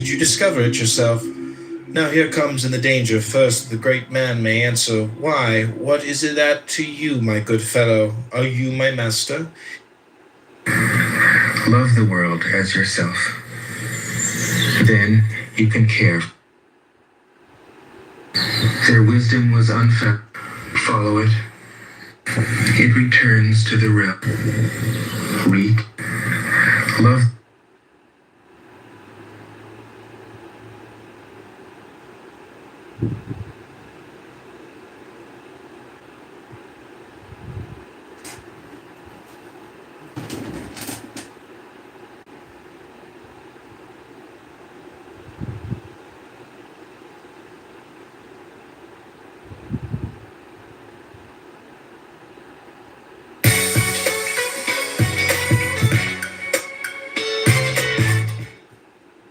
Did you discover it yourself? Now here comes in the danger. First, the great man may answer, why, what is it that to you, my good fellow? Are you my master? Love the world as yourself. Then you can care. Their wisdom was unfound. Follow it. It returns to the realm. Read. Love.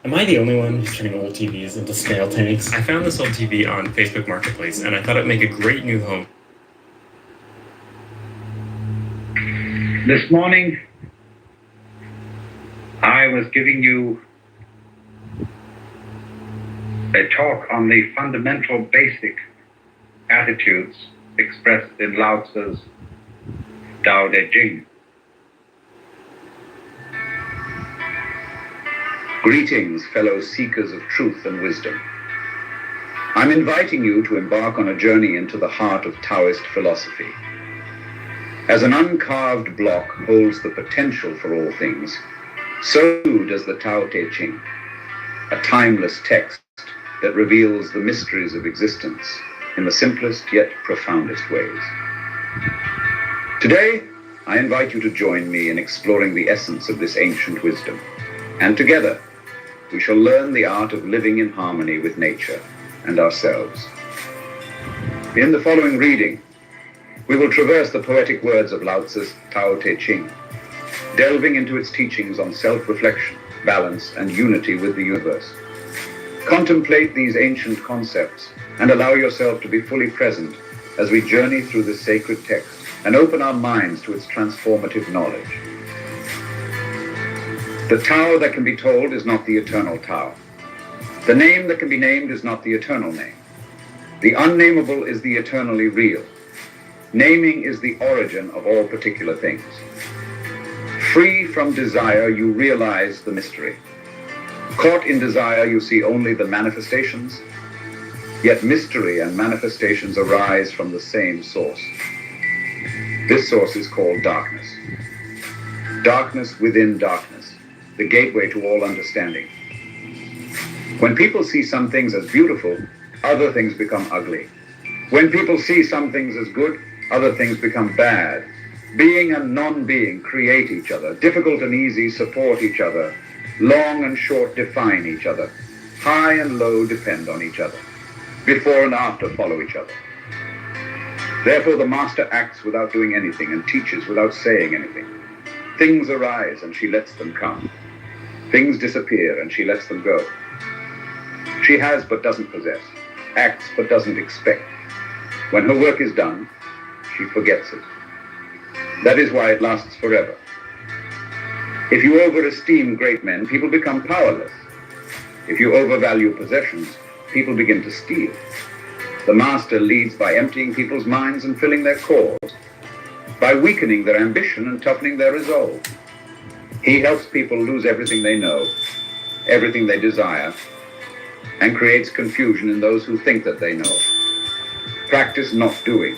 Am I the only one who's turning old TVs into snail tanks? I found this old TV on Facebook Marketplace, and I thought it'd make a great new home. This morning, I was giving you a talk on the fundamental basic attitudes expressed in Lao Tzu's Tao Te Ching. Greetings, fellow seekers of truth and wisdom. I'm inviting you to embark on a journey into the heart of Taoist philosophy. As an uncarved block holds the potential for all things, so does the Tao Te Ching, a timeless text that reveals the mysteries of existence in the simplest yet profoundest ways. Today, I invite you to join me in exploring the essence of this ancient wisdom, and together, we shall learn the art of living in harmony with nature and ourselves. In the following reading, we will traverse the poetic words of Lao Tzu's Tao Te Ching, delving into its teachings on self-reflection, balance, and unity with the universe. Contemplate these ancient concepts and allow yourself to be fully present as we journey through this sacred text and open our minds to its transformative knowledge. The Tao that can be told is not the eternal Tao. The name that can be named is not the eternal name. The unnameable is the eternally real. Naming is the origin of all particular things. Free from desire, you realize the mystery. Caught in desire, you see only the manifestations, yet mystery and manifestations arise from the same source. This source is called darkness. Darkness within darkness, the gateway to all understanding. When people see some things as beautiful, other things become ugly. When people see some things as good, other things become bad. Being and non-being create each other. Difficult and easy support each other. Long and short define each other. High and low depend on each other. Before and after follow each other. Therefore the master acts without doing anything and teaches without saying anything. Things arise and she lets them come. Things disappear and she lets them go. She has but doesn't possess, acts but doesn't expect. When her work is done, she forgets it. That is why it lasts forever. If you overesteem great men, people become powerless. If you overvalue possessions, people begin to steal. The master leads by emptying people's minds and filling their cores, by weakening their ambition and toughening their resolve. He helps people lose everything they know, everything they desire, and creates confusion in those who think that they know. Practice not doing,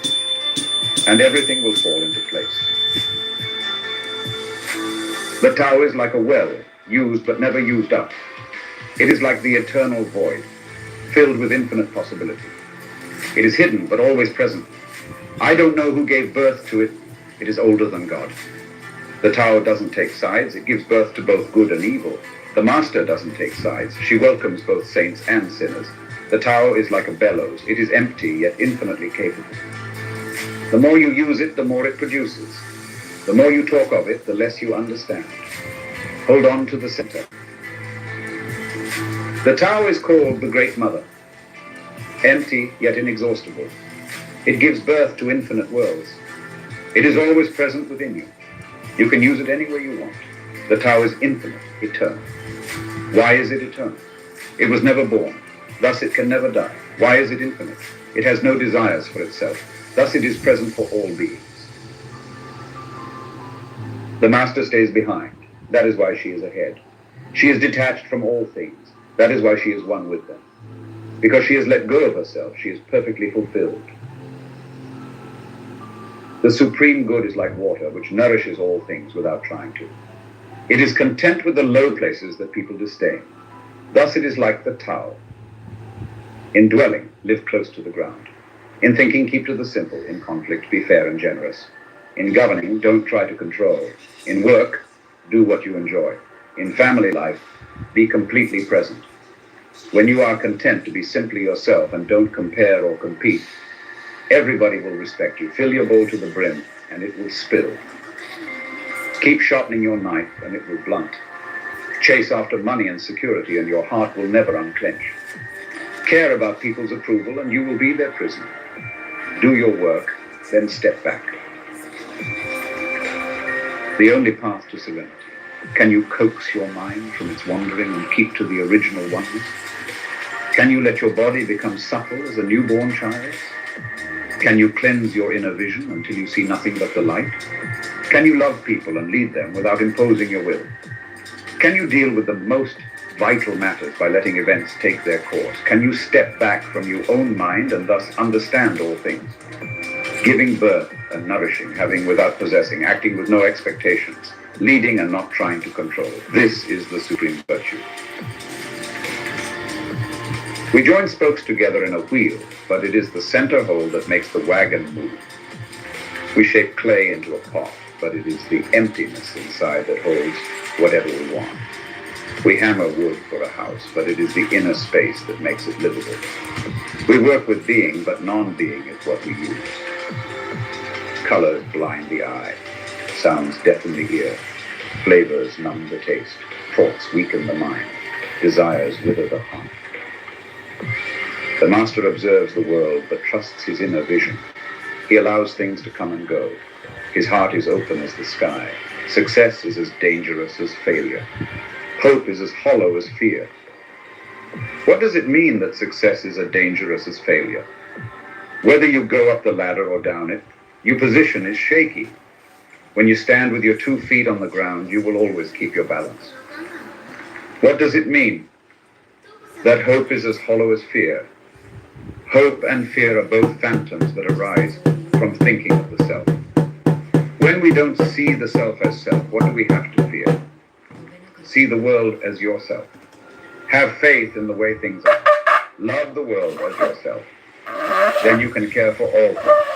and everything will fall into place. The Tao is like a well, used but never used up. It is like the eternal void, filled with infinite possibility. It is hidden but always present. I don't know who gave birth to it. It is older than God. The Tao doesn't take sides. It gives birth to both good and evil. The Master doesn't take sides. She welcomes both saints and sinners. The Tao is like a bellows. It is empty, yet infinitely capable. The more you use it, the more it produces. The more you talk of it, the less you understand. Hold on to the center. The Tao is called the Great Mother. Empty, yet inexhaustible. It gives birth to infinite worlds. It is always present within you. You can use it any way you want. The Tao is infinite, eternal. Why is it eternal? It was never born. Thus it can never die. Why is it infinite? It has no desires for itself. Thus it is present for all beings. The master stays behind. That is why she is ahead. She is detached from all things. That is why she is one with them. Because she has let go of herself, she is perfectly fulfilled. The supreme good is like water, which nourishes all things without trying to. It is content with the low places that people disdain. Thus it is like the Tao. In dwelling, live close to the ground. In thinking, keep to the simple. In conflict, be fair and generous. In governing, don't try to control. In work, do what you enjoy. In family life, be completely present. When you are content to be simply yourself and don't compare or compete, everybody will respect you. Fill your bowl to the brim and it will spill. Keep sharpening your knife and it will blunt. Chase after money and security and your heart will never unclench. Care about people's approval and you will be their prisoner. Do your work, then step back. The only path to serenity. Can you coax your mind from its wandering and keep to the original oneness? Can you let your body become supple as a newborn child? Can you cleanse your inner vision until you see nothing but the light? Can you love people and lead them without imposing your will? Can you deal with the most vital matters by letting events take their course? Can you step back from your own mind and thus understand all things? Giving birth and nourishing, having without possessing, acting with no expectations, leading and not trying to control. This is the supreme virtue. We join spokes together in a wheel, but it is the center hole that makes the wagon move. We shape clay into a pot, but it is the emptiness inside that holds whatever we want. We hammer wood for a house, but it is the inner space that makes it livable. We work with being, but non-being is what we use. Colors blind the eye, sounds deafen the ear, flavors numb the taste, thoughts weaken the mind, desires wither the heart. The master observes the world, but trusts his inner vision. He allows things to come and go. His heart is open as the sky. Success is as dangerous as failure. Hope is as hollow as fear. What does it mean that success is as dangerous as failure? Whether you go up the ladder or down it, your position is shaky. When you stand with your 2 feet on the ground, you will always keep your balance. What does it mean? That hope is as hollow as fear. Hope and fear are both phantoms that arise from thinking of the self. When we don't see the self as self, what do we have to fear? See the world as yourself. Have faith in the way things are. Love the world as yourself. Then you can care for all things.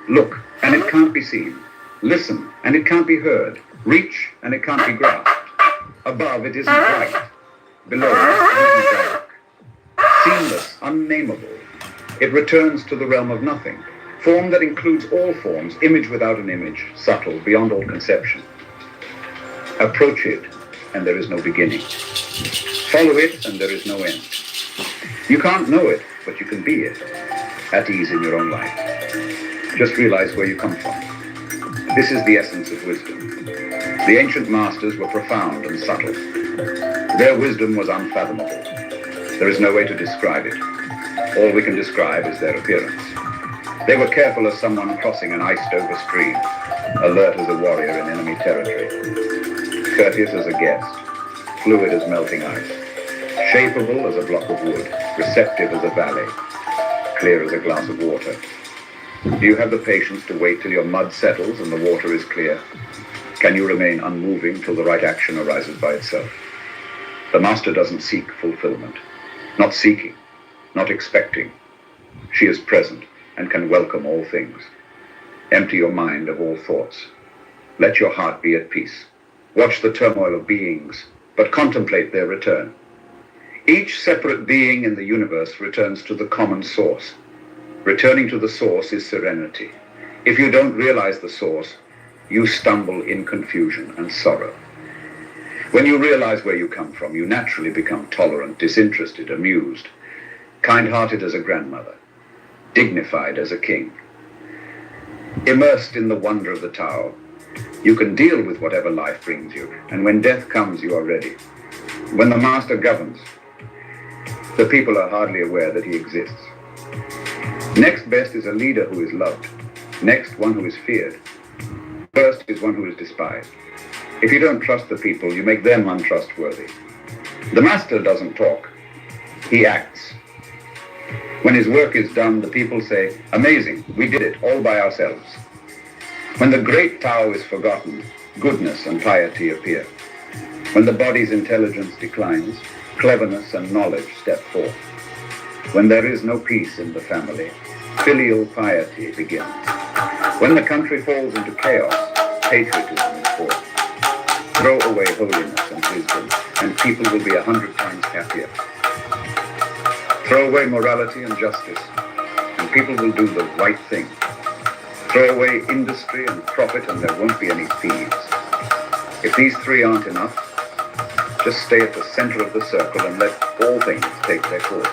Look, and it can't be seen. Listen, and it can't be heard. Reach, and it can't be grasped. Above, it isn't bright. Below, it isn't dark. Seamless, unnameable. It returns to the realm of nothing. Form that includes all forms, image without an image, subtle, beyond all conception. Approach it, and there is no beginning. Follow it, and there is no end. You can't know it, but you can be it, at ease in your own life. Just realize where you come from. This is the essence of wisdom. The ancient masters were profound and subtle. Their wisdom was unfathomable. There is no way to describe it. All we can describe is their appearance. They were careful as someone crossing an iced-over stream, alert as a warrior in enemy territory, courteous as a guest, fluid as melting ice, shapeable as a block of wood, receptive as a valley, clear as a glass of water. Do you have the patience to wait till your mud settles and the water is clear? Can you remain unmoving till the right action arises by itself? The master doesn't seek fulfillment. Not seeking, not expecting. She is present and can welcome all things. Empty your mind of all thoughts. Let your heart be at peace. Watch the turmoil of beings, but contemplate their return. Each separate being in the universe returns to the common source. Returning to the source is serenity. If you don't realize the source, you stumble in confusion and sorrow. When you realize where you come from, you naturally become tolerant, disinterested, amused, kind-hearted as a grandmother, dignified as a king. Immersed in the wonder of the Tao, you can deal with whatever life brings you, and when death comes, you are ready. When the master governs, the people are hardly aware that he exists. Next best is a leader who is loved. Next, one who is feared. First is one who is despised. If you don't trust the people, you make them untrustworthy. The master doesn't talk. He acts. When his work is done, the people say, "Amazing, we did it all by ourselves." When the great Tao is forgotten, goodness and piety appear. When the body's intelligence declines, cleverness and knowledge step forth. When there is no peace in the family, filial piety begins. When the country falls into chaos, patriotism is born. Throw away holiness and wisdom, and people will be 100 times happier. Throw away morality and justice, and people will do the right thing. Throw away industry and profit, and there won't be any thieves. If these three aren't enough, just stay at the center of the circle and let all things take their course.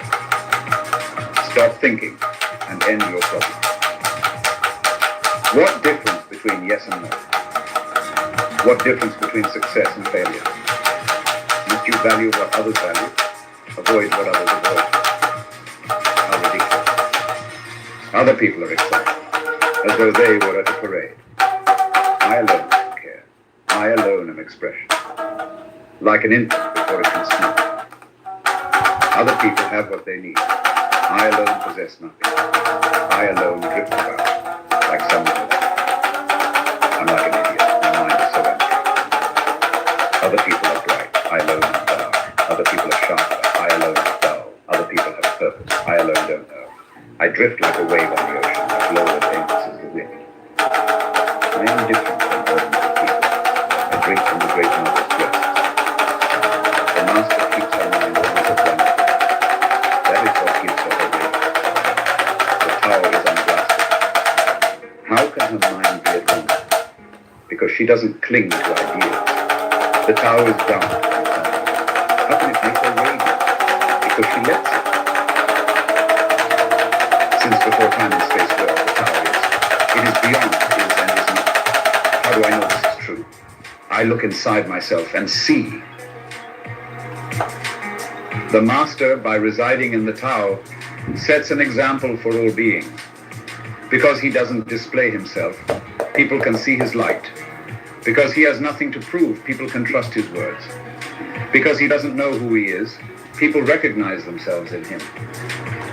Stop thinking and end your problems. What difference between yes and no? What difference between success and failure? Must you value what others value? Avoid what others avoid. How ridiculous. Other people are excited, as though they were at a parade. I alone don't care. I alone am expression. Like an infant before it can speak. Other people have what they need. I alone possess nothing. I alone drift about, like someone else. I'm like an idiot. My mind is so empty. Other people are bright. I alone am dark. Other people are sharper. I alone am dull. Other people have purpose. I alone don't know. I drift like a wave on the ocean, as low and aimless as the wind. I am different from ordinary people. I drink from the great mother's breast. The master keeps her mind always at one. That is what gives her her weight. The Tao is unblasted. How can her mind be at one? Because she doesn't cling to ideas. The Tao is dumb. How can it make her radiant? Because she lets it. Since before time and space were, the Tao is. It is beyond is and is not. How do I know this is true? I look inside myself and see. The master, by residing in the Tao, sets an example for all beings. Because he doesn't display himself, people can see his light. Because he has nothing to prove, people can trust his words. Because he doesn't know who he is, people recognize themselves in him.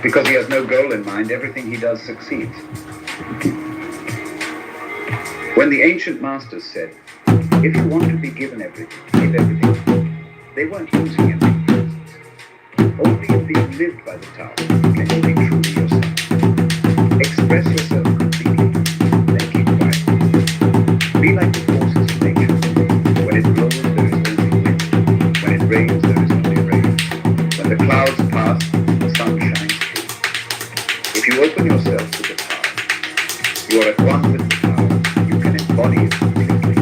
Because he has no goal in mind, everything he does succeeds. When the ancient masters said, if you want to be given everything, give everything, they weren't using empty phrases. Only in being lived by the Tao can you be truly yourself. Express yourself completely, then keep quiet. Be like the forces of nature. When it blows, there is only wind. When it rains, there is only rain. When the clouds pass, the sun shines through. If you open yourself to the Tao, you are at one with the Tao. You can embody it completely.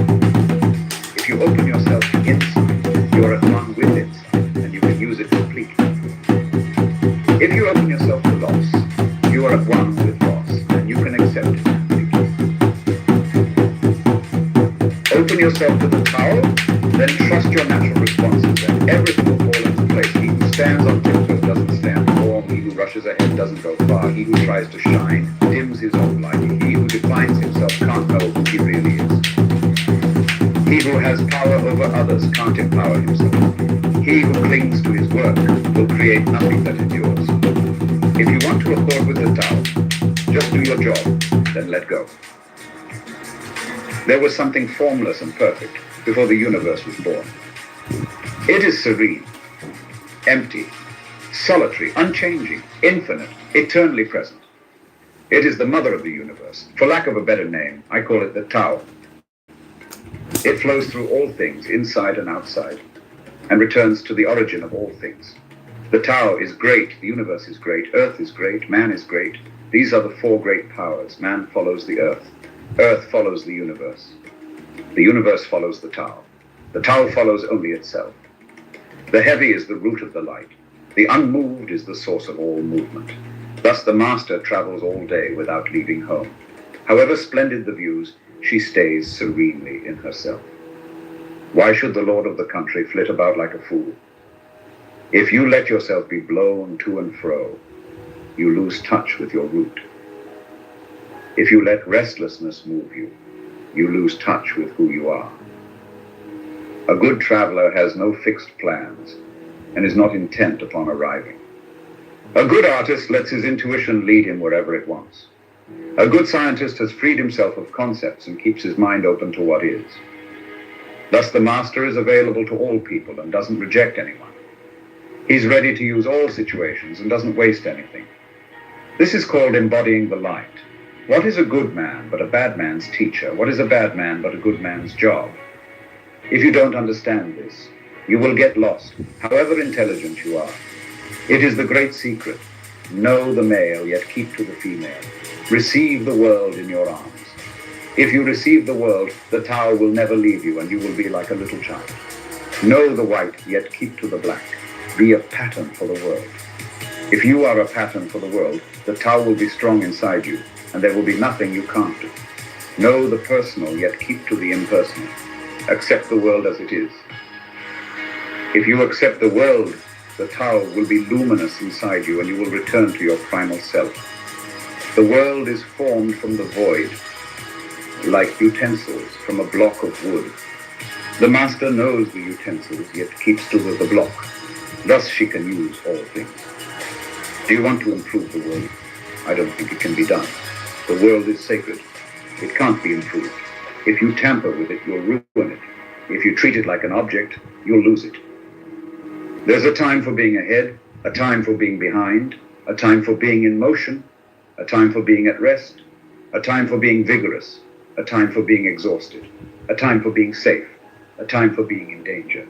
If you open yourself to insight, you are at one with insight, and you can use it completely. If you open yourself to loss, you are at one with loss, and you can accept it completely. Open yourself to the Tao, then trust your natural responses, and everything will fall into place. He who stands on tiptoes doesn't stand firm. He who rushes ahead doesn't go far. He who tries to shine dims his own light. He who defines himself can't know who he really is. He who has power over others can't empower himself. He who clings to his work will create nothing that endures. If you want to accord with the Tao, just do your job, then let go. There was something formless and perfect before the universe was born. It is serene, empty, solitary, unchanging, infinite, eternally present. It is the mother of the universe. For lack of a better name, I call it the Tao. It flows through all things, inside and outside, and returns to the origin of all things. The Tao is great, the universe is great, Earth is great, man is great. These are the four great powers. Man follows the Earth. Earth follows the universe. The universe follows the Tao. The Tao follows only itself. The heavy is the root of the light. The unmoved is the source of all movement. Thus the master travels all day without leaving home. However splendid the views, she stays serenely in herself. Why should the lord of the country flit about like a fool? If you let yourself be blown to and fro, you lose touch with your root. If you let restlessness move you, you lose touch with who you are. A good traveler has no fixed plans and is not intent upon arriving. A good artist lets his intuition lead him wherever it wants. A good scientist has freed himself of concepts and keeps his mind open to what is. Thus the master is available to all people and doesn't reject anyone. He's ready to use all situations and doesn't waste anything. This is called embodying the light. What is a good man but a bad man's teacher? What is a bad man but a good man's job? If you don't understand this, you will get lost, however intelligent you are. It is the great secret. Know the male, yet keep to the female. Receive the world in your arms. If you receive the world, the Tao will never leave you, and you will be like a little child. Know the white, yet keep to the black. Be a pattern for the world. If you are a pattern for the world, the Tao will be strong inside you, and there will be nothing you can't do. Know the personal, yet keep to the impersonal. Accept the world as it is. If you accept the world, the Tao will be luminous inside you, and you will return to your primal self. The world is formed from the void, like utensils from a block of wood. The master knows the utensils, yet keeps to the block. Thus she can use all things. Do you want to improve the world? I don't think it can be done. The world is sacred. It can't be improved. If you tamper with it, you'll ruin it. If you treat it like an object, you'll lose it. There's a time for being ahead, a time for being behind, a time for being in motion, a time for being at rest, a time for being vigorous, a time for being exhausted, a time for being safe, a time for being in danger.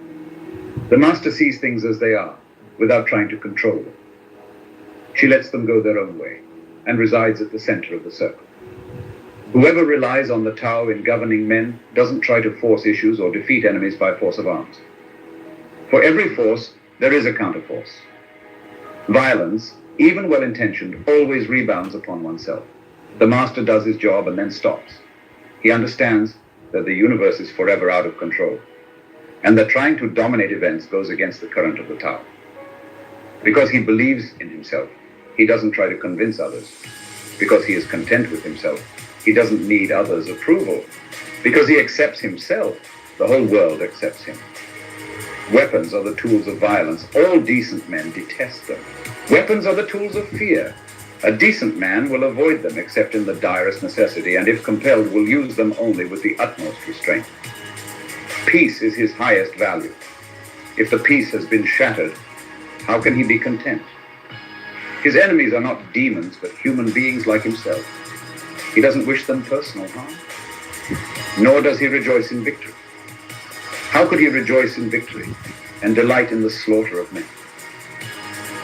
The master sees things as they are, without trying to control them. She lets them go their own way, and resides at the center of the circle. Whoever relies on the Tao in governing men doesn't try to force issues or defeat enemies by force of arms. For every force, there is a counterforce. Violence, even well-intentioned, always rebounds upon oneself. The master does his job and then stops. He understands that the universe is forever out of control, and that trying to dominate events goes against the current of the Tao. Because he believes in himself, he doesn't try to convince others. Because he is content with himself, he doesn't need others' approval. Because he accepts himself, the whole world accepts him. Weapons are the tools of violence. All decent men detest them. Weapons are the tools of fear. A decent man will avoid them except in the direst necessity, and if compelled will use them only with the utmost restraint. Peace is his highest value. If the peace has been shattered, how can he be content? His enemies are not demons, but human beings like himself. He doesn't wish them personal harm, nor does he rejoice in victory. How could he rejoice in victory and delight in the slaughter of men?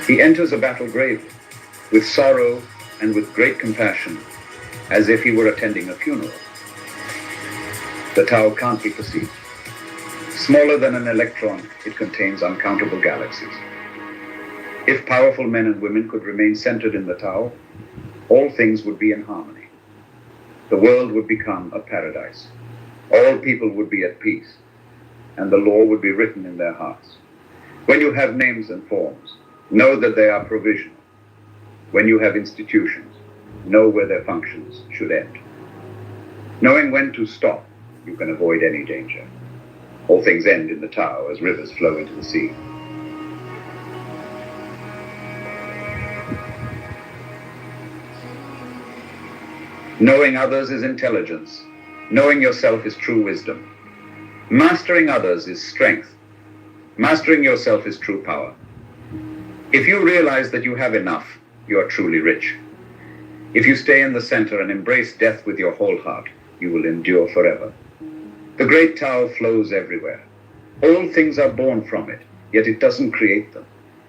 He enters a battle gravely, with sorrow and with great compassion, as if he were attending a funeral. The Tao can't be perceived. Smaller than an electron, it contains uncountable galaxies. If powerful men and women could remain centered in the Tao, all things would be in harmony. The world would become a paradise. All people would be at peace, and the law would be written in their hearts. When you have names and forms, know that they are provisional. When you have institutions, know where their functions should end. Knowing when to stop, you can avoid any danger. All things end in the Tao as rivers flow into the sea. Knowing others is intelligence. Knowing yourself is true wisdom. Mastering others is strength. Mastering yourself is true power. If you realize that you have enough, you are truly rich. If you stay in the center and embrace death with your whole heart, you will endure forever. The great Tao flows everywhere. All things are born from it, yet it doesn't create them.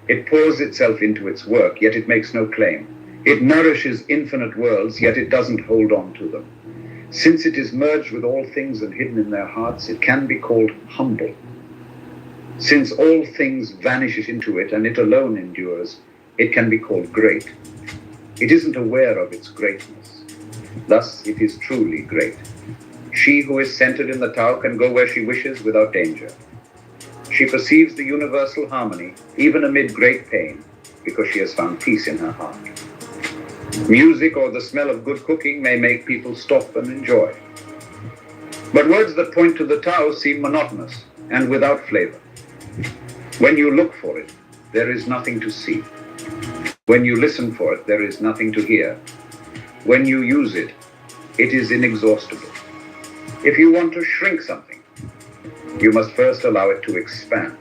It pours itself into its work, yet it makes no claim. It nourishes infinite worlds, yet it doesn't hold on to them. Since it is merged with all things and hidden in their hearts, it can be called humble. Since all things vanish into it and it alone endures, it can be called great. It isn't aware of its greatness. Thus, it is truly great. She who is centered in the Tao can go where she wishes without danger. She perceives the universal harmony, even amid great pain, because she has found peace in her heart. Music or the smell of good cooking may make people stop and enjoy. But words that point to the Tao seem monotonous and without flavor. When you look for it, there is nothing to see. When you listen for it, there is nothing to hear. When you use it, it is inexhaustible. If you want to shrink something, you must first allow it to expand.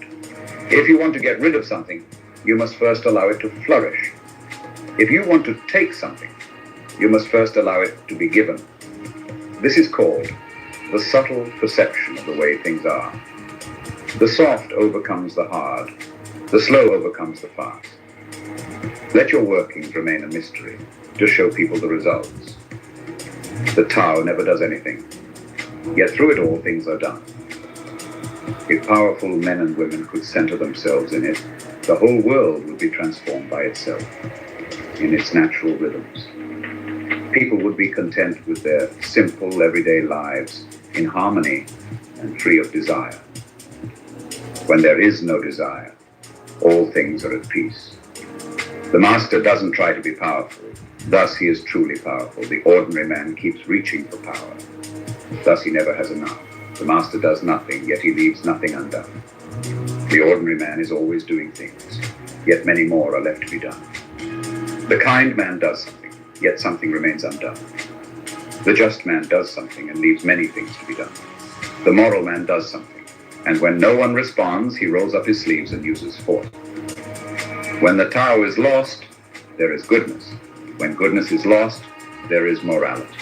If you want to get rid of something, you must first allow it to flourish. If you want to take something, you must first allow it to be given. This is called the subtle perception of the way things are. The soft overcomes the hard. The slow overcomes the fast. Let your workings remain a mystery to show people the results. The Tao never does anything, yet through it all things are done. If powerful men and women could center themselves in it, the whole world would be transformed by itself, in its natural rhythms. People would be content with their simple, everyday lives, in harmony and free of desire. When there is no desire, all things are at peace. The Master doesn't try to be powerful. Thus he is truly powerful. The ordinary man keeps reaching for power. Thus he never has enough. The Master does nothing, yet he leaves nothing undone. The ordinary man is always doing things, yet many more are left to be done. The kind man does something, yet something remains undone. The just man does something and leaves many things to be done. The moral man does something, and when no one responds, he rolls up his sleeves and uses force. When the Tao is lost, there is goodness. When goodness is lost, there is morality.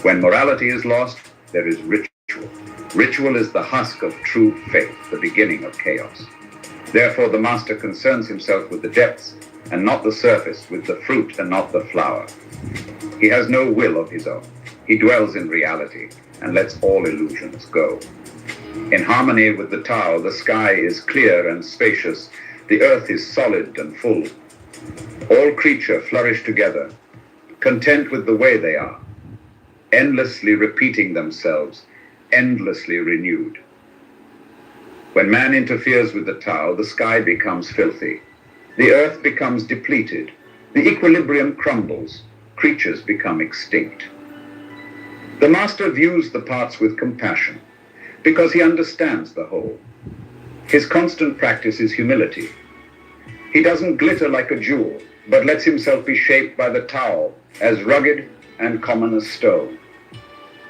When morality is lost, there is ritual. Ritual is the husk of true faith, the beginning of chaos. Therefore, the Master concerns himself with the depths and not the surface, with the fruit and not the flower. He has no will of his own. He dwells in reality and lets all illusions go. In harmony with the Tao, the sky is clear and spacious. The earth is solid and full. All creatures flourish together, content with the way they are, endlessly repeating themselves, endlessly renewed. When man interferes with the Tao, the sky becomes filthy. The earth becomes depleted. The equilibrium crumbles. Creatures become extinct. The Master views the parts with compassion because he understands the whole. His constant practice is humility. He doesn't glitter like a jewel, but lets himself be shaped by the Tao, as rugged and common as stone.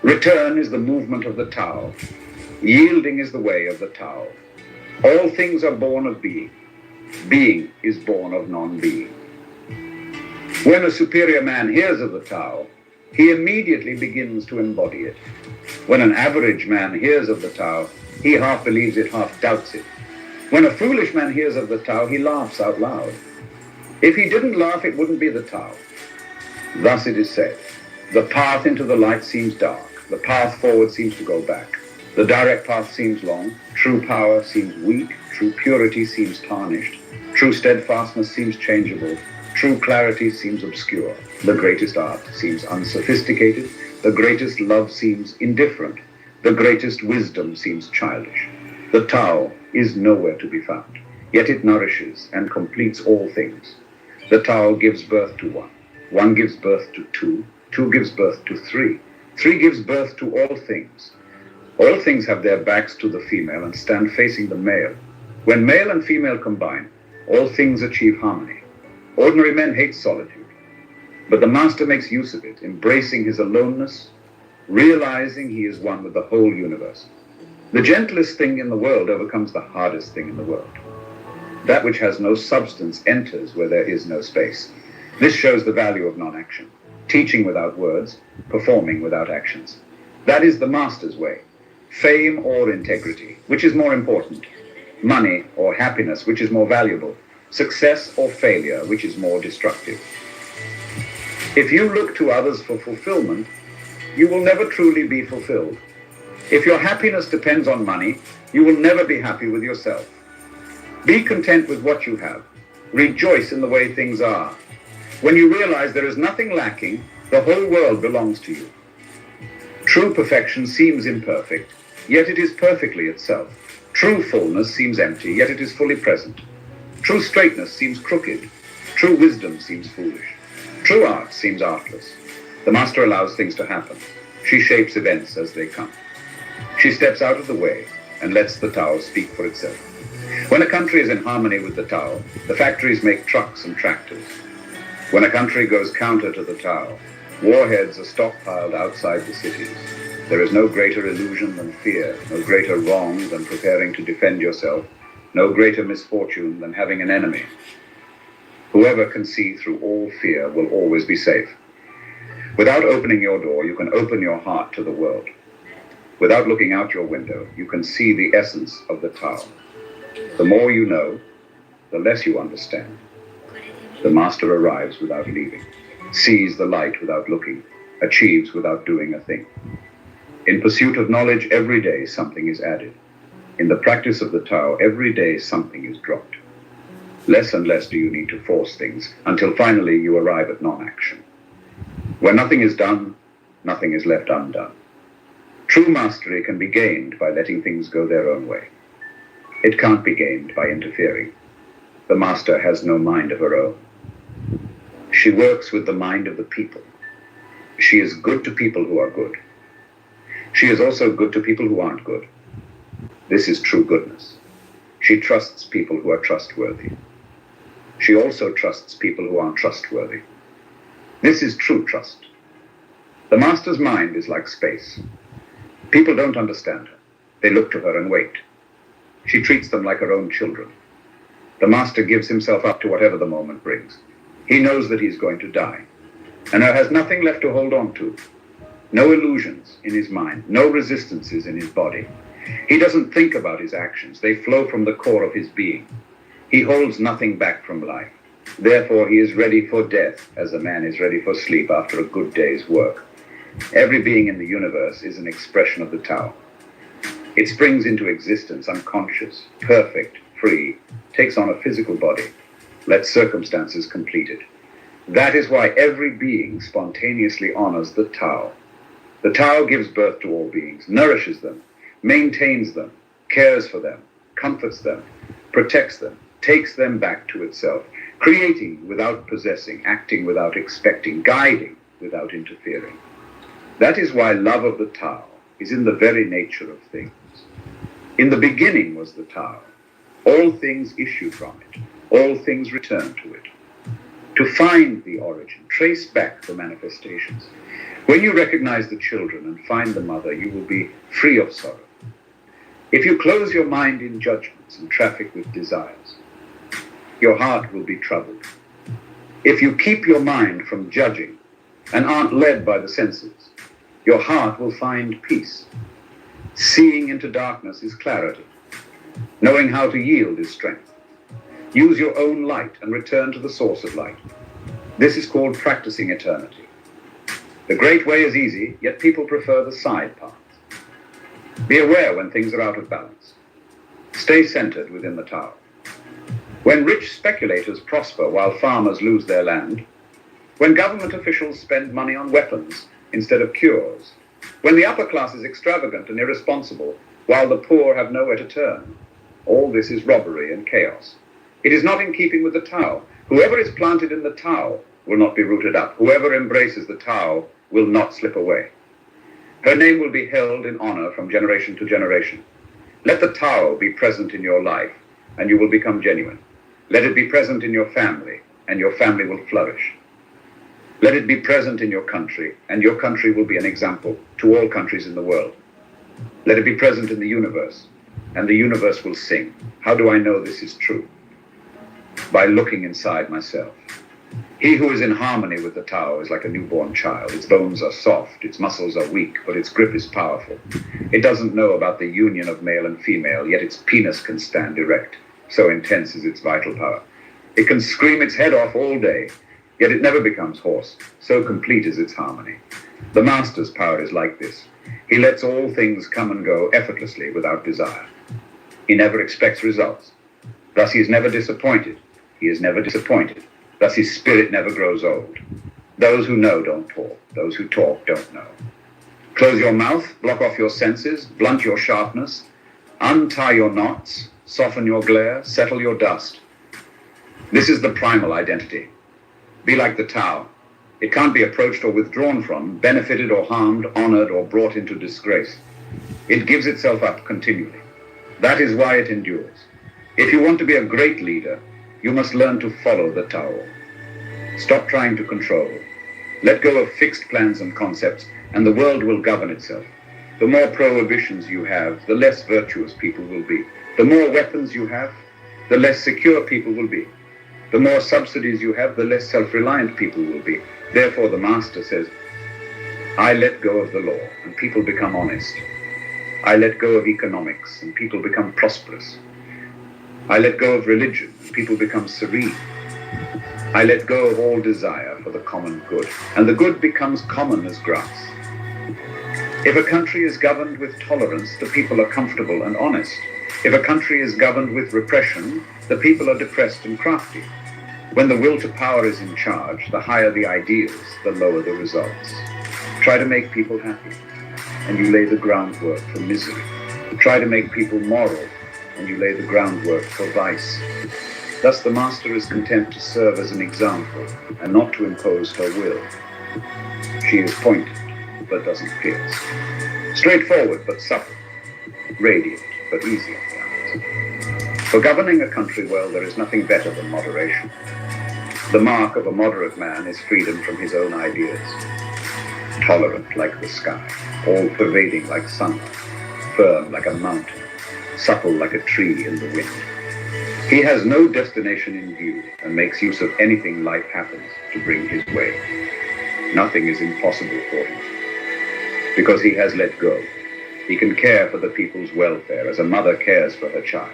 Return is the movement of the Tao. Yielding is the way of the Tao. All things are born of being. Being is born of non-being. When a superior man hears of the Tao, he immediately begins to embody it. When an average man hears of the Tao, he half believes it, half doubts it. When a foolish man hears of the Tao, he laughs out loud. If he didn't laugh, it wouldn't be the Tao. Thus it is said, the path into the light seems dark. The path forward seems to go back. The direct path seems long. True power seems weak. True purity seems tarnished. True steadfastness seems changeable. True clarity seems obscure. The greatest art seems unsophisticated. The greatest love seems indifferent. The greatest wisdom seems childish. The Tao is nowhere to be found, yet it nourishes and completes all things. The Tao gives birth to one. One gives birth to two. Two gives birth to three. Three gives birth to all things. All things have their backs to the female and stand facing the male. When male and female combine, all things achieve harmony. Ordinary men hate solitude, but the Master makes use of it, embracing his aloneness, realizing he is one with the whole universe. The gentlest thing in the world overcomes the hardest thing in the world. That which has no substance enters where there is no space. This shows the value of non-action. Teaching without words, performing without actions. That is the Master's way. Fame or integrity, which is more important? Money or happiness, which is more valuable? Success or failure, which is more destructive? If you look to others for fulfillment, you will never truly be fulfilled. If your happiness depends on money, you will never be happy with yourself. Be content with what you have. Rejoice in the way things are. When you realize there is nothing lacking, the whole world belongs to you. True perfection seems imperfect, yet it is perfectly itself. True fullness seems empty, yet it is fully present. True straightness seems crooked. True wisdom seems foolish. True art seems artless. The master allows things to happen. She shapes events as they come. She steps out of the way and lets the Tao speak for itself. When a country is in harmony with the Tao, the factories make trucks and tractors. When a country goes counter to the Tao, warheads are stockpiled outside the cities. There is no greater illusion than fear, no greater wrong than preparing to defend yourself, no greater misfortune than having an enemy. Whoever can see through all fear will always be safe. Without opening your door, you can open your heart to the world. Without looking out your window, you can see the essence of the Tao. The more you know, the less you understand. The master arrives without leaving, sees the light without looking, achieves without doing a thing. In pursuit of knowledge, every day something is added. In the practice of the Tao, every day something is dropped. Less and less do you need to force things until finally you arrive at non-action. Where nothing is done, nothing is left undone. True mastery can be gained by letting things go their own way. It can't be gained by interfering. The master has no mind of her own. She works with the mind of the people. She is good to people who are good. She is also good to people who aren't good. This is true goodness. She trusts people who are trustworthy. She also trusts people who aren't trustworthy. This is true trust. The master's mind is like space. People don't understand her. They look to her and wait. She treats them like her own children. The master gives himself up to whatever the moment brings. He knows that he's going to die, and there has nothing left to hold on to. No illusions in his mind, no resistances in his body. He doesn't think about his actions. They flow from the core of his being. He holds nothing back from life. Therefore, he is ready for death as a man is ready for sleep after a good day's work. Every being in the universe is an expression of the Tao. It springs into existence unconscious, perfect, free, takes on a physical body, lets circumstances complete it. That is why every being spontaneously honors the Tao. The Tao gives birth to all beings, nourishes them, maintains them, cares for them, comforts them, protects them, takes them back to itself, creating without possessing, acting without expecting, guiding without interfering. That is why love of the Tao is in the very nature of things. In the beginning was the Tao. All things issue from it. All things return to it. To find the origin, trace back the manifestations. When you recognize the children and find the mother, you will be free of sorrow. If you close your mind in judgments and traffic with desires, your heart will be troubled. If you keep your mind from judging and aren't led by the senses, your heart will find peace. Seeing into darkness is clarity. Knowing how to yield is strength. Use your own light and return to the source of light. This is called practicing eternity. The great way is easy, yet people prefer the side paths. Be aware when things are out of balance. Stay centered within the Tao. When rich speculators prosper while farmers lose their land, when government officials spend money on weapons instead of cures, when the upper class is extravagant and irresponsible while the poor have nowhere to turn, all this is robbery and chaos. It is not in keeping with the Tao. Whoever is planted in the Tao will not be rooted up. Whoever embraces the Tao will not slip away. Her name will be held in honor from generation to generation. Let the Tao be present in your life, and you will become genuine. Let it be present in your family, and your family will flourish. Let it be present in your country, and your country will be an example to all countries in the world. Let it be present in the universe, and the universe will sing. How do I know this is true? By looking inside myself. He who is in harmony with the Tao is like a newborn child. Its bones are soft, its muscles are weak, but its grip is powerful. It doesn't know about the union of male and female, yet its penis can stand erect. So intense is its vital power. It can scream its head off all day, yet it never becomes hoarse. So complete is its harmony. The master's power is like this. He lets all things come and go effortlessly without desire. He never expects results. Thus he is never disappointed. He is never disappointed. Thus his spirit never grows old. Those who know don't talk. Those who talk don't know. Close your mouth, block off your senses, blunt your sharpness. Untie your knots, soften your glare, settle your dust. This is the primal identity. Be like the Tao. It can't be approached or withdrawn from, benefited or harmed, honored or brought into disgrace. It gives itself up continually. That is why it endures. If you want to be a great leader, you must learn to follow the Tao. Stop trying to control. Let go of fixed plans and concepts, and the world will govern itself. The more prohibitions you have, the less virtuous people will be. The more weapons you have, the less secure people will be. The more subsidies you have, the less self-reliant people will be. Therefore, the Master says, I let go of the law, and people become honest. I let go of economics, and people become prosperous. I let go of religion, and people become serene. I let go of all desire for the common good, and the good becomes common as grass. If a country is governed with tolerance, the people are comfortable and honest. If a country is governed with repression, the people are depressed and crafty. When the will to power is in charge, the higher the ideals, the lower the results. Try to make people happy, and you lay the groundwork for misery. Try to make people moral, and you lay the groundwork for vice. Thus the Master is content to serve as an example, and not to impose her will. She is pointed, but doesn't pierce. Straightforward, but subtle. Radiant, but easy on the eyes. For governing a country well, there is nothing better than moderation. The mark of a moderate man is freedom from his own ideas. Tolerant like the sky, all-pervading like sunlight, firm like a mountain, supple like a tree in the wind. He has no destination in view and makes use of anything life happens to bring his way. Nothing is impossible for him. Because he has let go, he can care for the people's welfare as a mother cares for her child.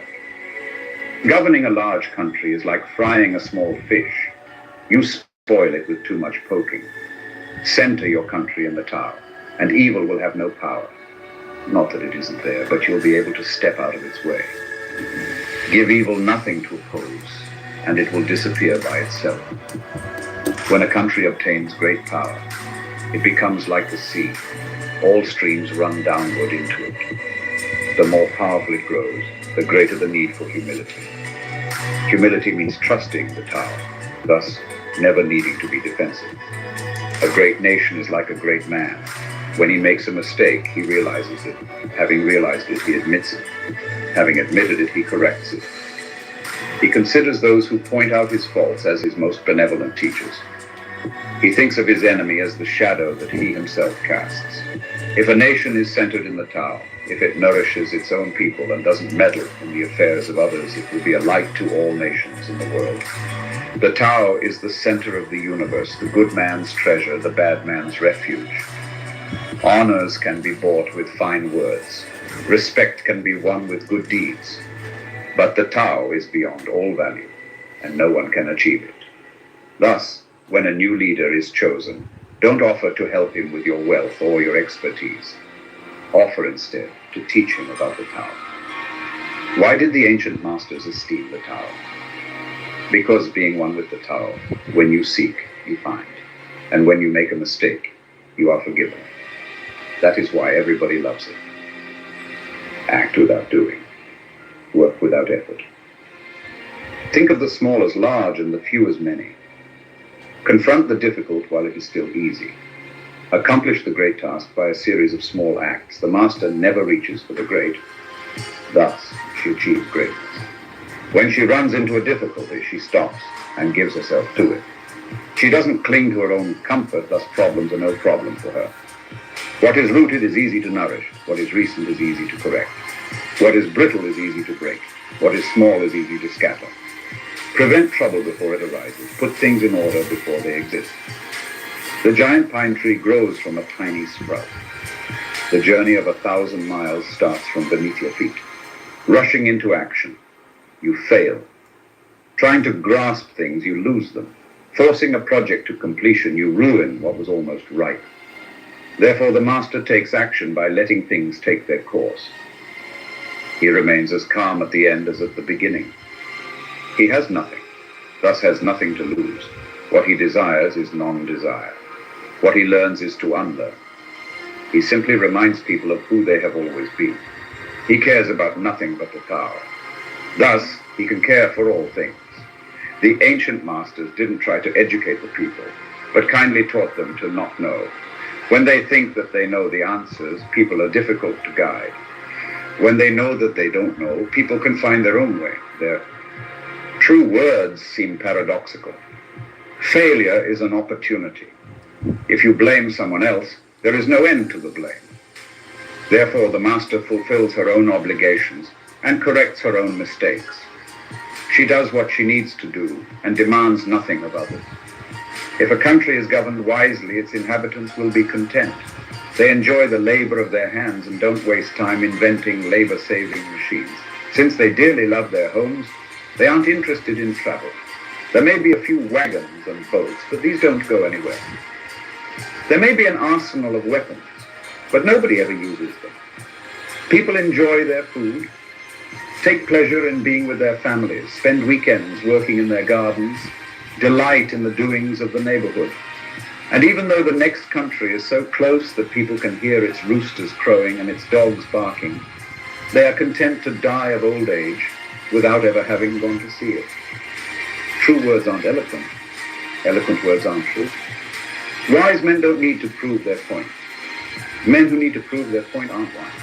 Governing a large country is like frying a small fish. You spoil it with too much poking. Center your country in the Tao, and evil will have no power. Not that it isn't there, but you'll be able to step out of its way. Give evil nothing to oppose, and it will disappear by itself. When a country obtains great power, it becomes like the sea. All streams run downward into it. The more powerful it grows, the greater the need for humility. Humility means trusting the Tao, thus never needing to be defensive. A great nation is like a great man. When he makes a mistake, he realizes it. Having realized it, he admits it. Having admitted it, he corrects it. He considers those who point out his faults as his most benevolent teachers. He thinks of his enemy as the shadow that he himself casts. If a nation is centered in the Tao, if it nourishes its own people and doesn't meddle in the affairs of others, it will be a light to all nations in the world. The Tao is the center of the universe, the good man's treasure, the bad man's refuge. Honors can be bought with fine words. Respect can be won with good deeds. But the Tao is beyond all value, and no one can achieve it. Thus, when a new leader is chosen, don't offer to help him with your wealth or your expertise. Offer instead to teach him about the Tao. Why did the ancient masters esteem the Tao? Because being one with the Tao, when you seek, you find. And when you make a mistake, you are forgiven. That is why everybody loves it. Act without doing. Work without effort. Think of the small as large and the few as many. Confront the difficult while it is still easy. Accomplish the great task by a series of small acts. The master never reaches for the great. Thus, she achieves greatness. When she runs into a difficulty, she stops and gives herself to it. She doesn't cling to her own comfort, thus problems are no problem for her. What is rooted is easy to nourish. What is recent is easy to correct. What is brittle is easy to break. What is small is easy to scatter. Prevent trouble before it arises. Put things in order before they exist. The giant pine tree grows from a tiny sprout. The journey of 1,000 miles starts from beneath your feet. Rushing into action, you fail. Trying to grasp things, you lose them. Forcing a project to completion, you ruin what was almost ripe. Therefore, the master takes action by letting things take their course. He remains as calm at the end as at the beginning. He has nothing, thus has nothing to lose. What he desires is non-desire. What he learns is to unlearn. He simply reminds people of who they have always been. He cares about nothing but the Tao. Thus, he can care for all things. The ancient masters didn't try to educate the people, but kindly taught them to not know. When they think that they know the answers, people are difficult to guide. When they know that they don't know, people can find their own way. Their true words seem paradoxical. Failure is an opportunity. If you blame someone else, there is no end to the blame. Therefore, the master fulfills her own obligations and corrects her own mistakes. She does what she needs to do and demands nothing of others. If a country is governed wisely, its inhabitants will be content. They enjoy the labor of their hands and don't waste time inventing labor-saving machines. Since they dearly love their homes, they aren't interested in travel. There may be a few wagons and boats, but these don't go anywhere. There may be an arsenal of weapons, but nobody ever uses them. People enjoy their food, take pleasure in being with their families, spend weekends working in their gardens, delight in the doings of the neighborhood. And even though the next country is so close that people can hear its roosters crowing and its dogs barking, they are content to die of old age without ever having gone to see it. True words aren't eloquent. Eloquent words aren't true. Wise men don't need to prove their point. Men who need to prove their point aren't wise.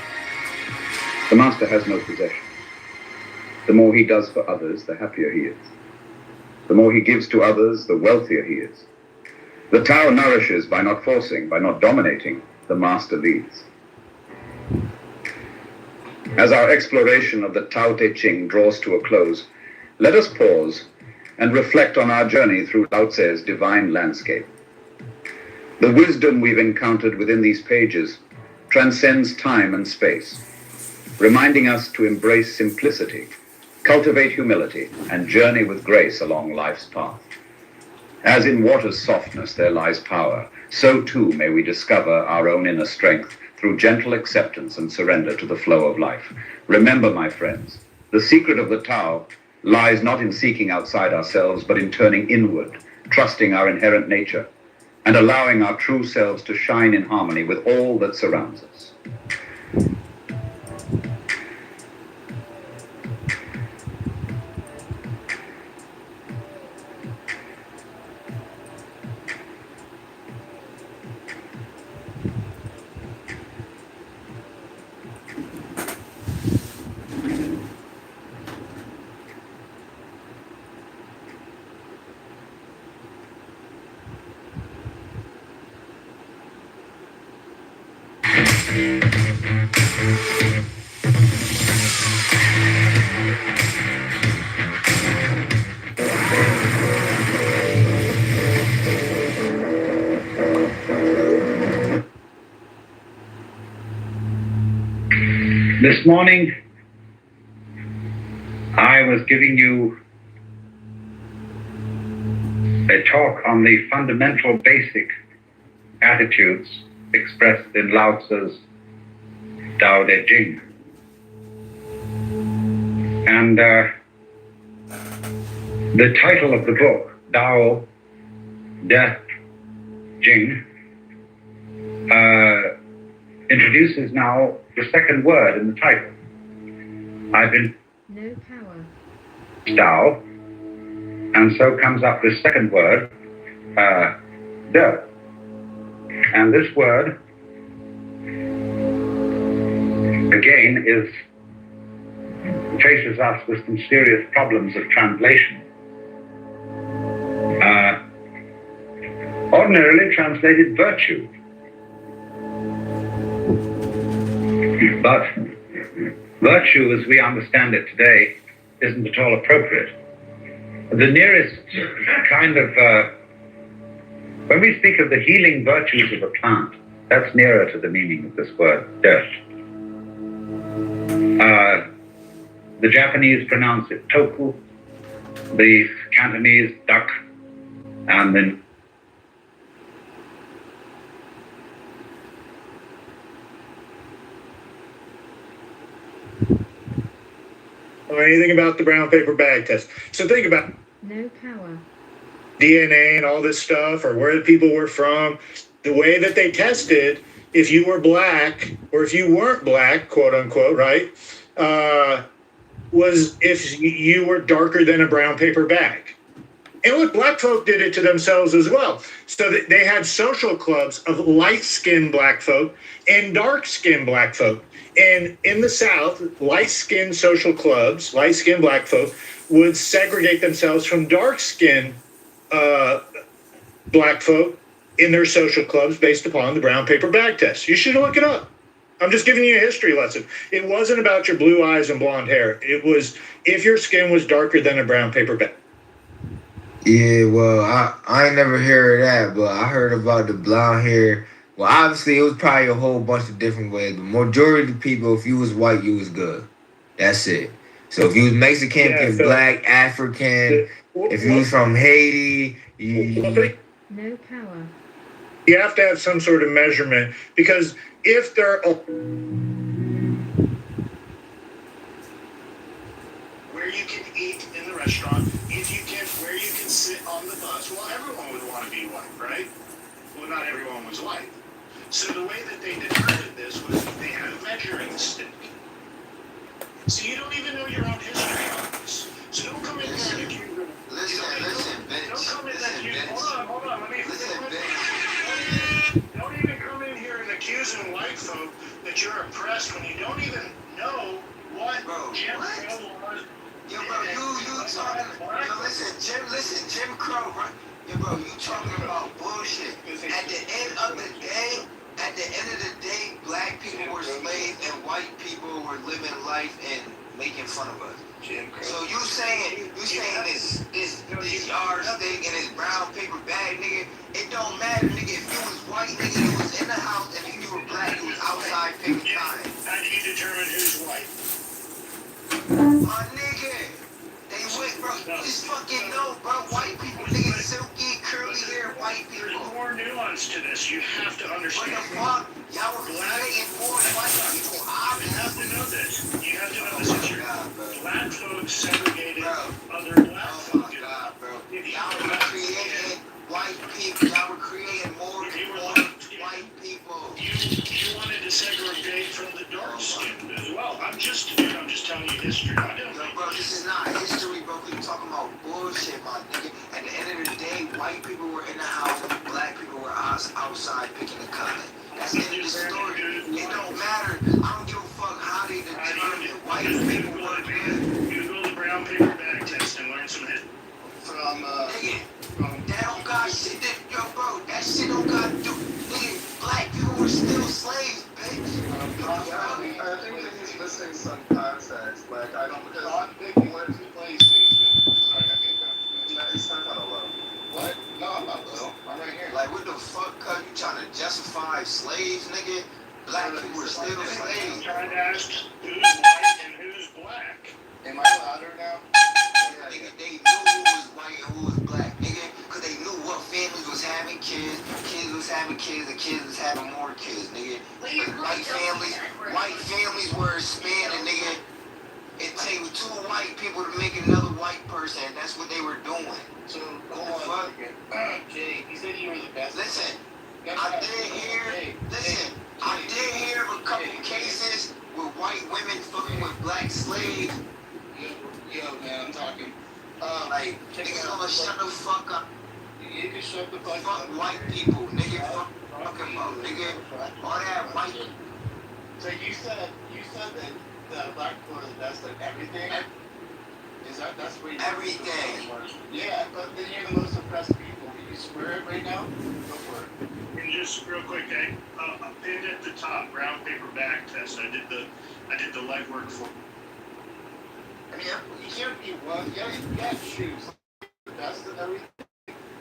The master has no possessions. The more he does for others, the happier he is. The more he gives to others, the wealthier he is. The Tao nourishes by not forcing, by not dominating. The master leads. As our exploration of the Tao Te Ching draws to a close, let us pause and reflect on our journey through Lao Tse's divine landscape. The wisdom we've encountered within these pages transcends time and space, reminding us to embrace simplicity, cultivate humility, and journey with grace along life's path. As in water's softness there lies power, so too may we discover our own inner strength through gentle acceptance and surrender to the flow of life. Remember, my friends, the secret of the Tao lies not in seeking outside ourselves, but in turning inward, trusting our inherent nature, and allowing our true selves to shine in harmony with all that surrounds us. This morning, I was giving you a talk on the fundamental basic attitudes expressed in Lao Tzu's Tao Te Ching. And the title of the book, Tao Te Ching, introduces now the second word in the title. I've been no power. Tao, and so comes up this second word, De. And this word, again, faces us with some serious problems of translation. Ordinarily translated virtue. But virtue, as we understand it today, isn't at all appropriate. The nearest kind of, when we speak of the healing virtues of a plant, that's nearer to the meaning of this word, death. The Japanese pronounce it toku, the Cantonese dak, and then or anything about the brown paper bag test. So think about No power. DNA and all this stuff, or where the people were from. The way that they tested if you were black or if you weren't black, quote unquote, right, was if you were darker than a brown paper bag. And look, black folk did it to themselves as well. So they had social clubs of light-skinned black folk and dark-skinned black folk. And in the South, light-skinned social clubs, light-skinned black folk, would segregate themselves from dark-skinned black folk in their social clubs based upon the brown paper bag test. You should look it up. I'm just giving you a history lesson. It wasn't about your blue eyes and blonde hair. It was if your skin was darker than a brown paper bag. Yeah, well, I ain't never heard of that, but I heard about the blonde hair. Well, obviously, it was probably a whole bunch of different ways, but majority of the people, if you was white, you was good. That's it. So if you was Mexican, Yeah, so- black, African, if you was from Haiti, No power. You have to have some sort of measurement because if they're where you can eat in the restaurant, where you can sit on the bus, well, everyone would want to be white, right? Well, not everyone was white. So the way that they determined this was they had a measuring stick. So you don't even know your own history on this. So don't come in here and accuse them. Don't come in and accuse. Hold on. Let me don't even come in here and accusing white folk that you're oppressed when you don't even know what Jim Crow was. Yo, bro, you talking? Yo, Jim Crow, right? Yo, bro, you talking about bullshit? At the end of the day, black people were slaves and white people were living life and making fun of us. So you saying this yardstick and this brown paper bag, nigga? It don't matter, nigga. If you was white, nigga, you was in the house, and if you were black, you was outside picking cotton. How do you determine who's white? Nigga, they went, bro. Just fucking know, bro. White people, nigga, silky, curly hair, white people. There's more nuance to this. You have to understand. What the fuck? Y'all were creating more white people. You have to know this. You have to know this. It's your black folks segregated other black Oh my folks. God, bro. Y'all were creating white people. Y'all were creating more white people. You wanted to segregate from the dark skin as well. I'm just telling you history. I don't know. Bro, this is not history, bro. We talking about bullshit, my nigga. At the end of the day, white people were in the house, black people were outside picking the cotton. That's the end of the story. It don't matter. I don't give a fuck how they determine white people were good. Google the brown paper bag test and learn some history. Nigga, that don't got shit that, yo, bro, that shit don't got to do. Nigga, black people were still slaves, bitch. I think that he's missing some context. Like, I don't, because I'm thinking, where's the PlayStation? Sorry, I can't go. No, it's not kind of low. What? No, I'm not low. I'm right here. Like, what the fuck, cuz you trying to justify slaves, nigga? Black people were still slaves. I'm trying to ask who's white and who's black. Am I louder now? Yeah, nigga, they knew who was white and who was black, nigga, because they knew what families was having kids, kids was having kids, and kids was having more kids, nigga. But white families were expanding, nigga. It takes two white people to make another white person, and that's what they were doing. So, What the fuck? Jay, he said you were the best. Listen, I did hear of a couple cases with white women fucking with black slaves. Yo, man, I'm talking. Like, niggas gonna shut the fuck up. You can shut the fuck Fuck up. white people, nigga. Fuck them up, nigga. All that white. So you said that the black people are the best at everything. That's where you Everything. Yeah, but then you're the most oppressed people. Can you swear it right now? Go for it. And just real quick, pinned at the top, brown paper bag test. I did the legwork for. I mean, you can't be one. You gotta choose the best of everything.